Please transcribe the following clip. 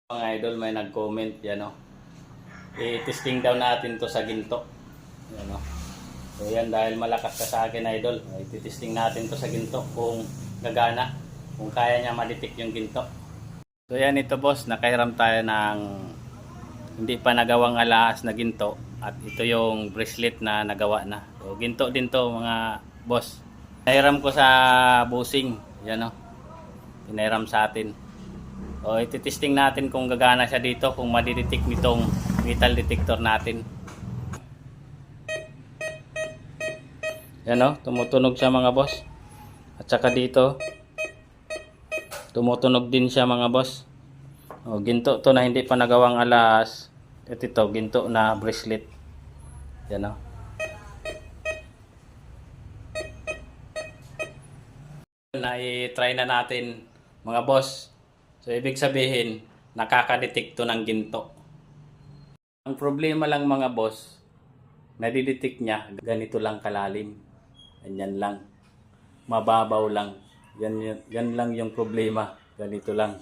Mga idol, may nag-comment yan, no? I-testing daw natin to sa ginto. Yan, no? So yan, dahil malakas ka sa akin, idol, i-testing natin to sa ginto kung gagana, kung kaya niya ma-detect yung ginto. So yan, ito boss, nakahiram tayo ng hindi pa nagawang alahas na ginto, at ito yung bracelet na nagawa na. So ginto din to mga boss. Nahiram ko sa busing, yan, no? Pinahiram sa atin. O, ititesting natin kung gagana siya dito, kung madidetect nitong metal detector natin. Yan, o, tumutunog siya mga boss. At saka dito, tumutunog din siya mga boss. O, ginto to na hindi pa nagawang alas. At ito, ginto na bracelet. Yan, o. Na i-try na natin mga boss. So, ibig sabihin, nakaka-detect to ng ginto. Ang problema lang mga boss, nadidetect niya, ganito lang kalalim. Ganyan lang. Mababaw lang. Yan lang yung problema. Ganito lang.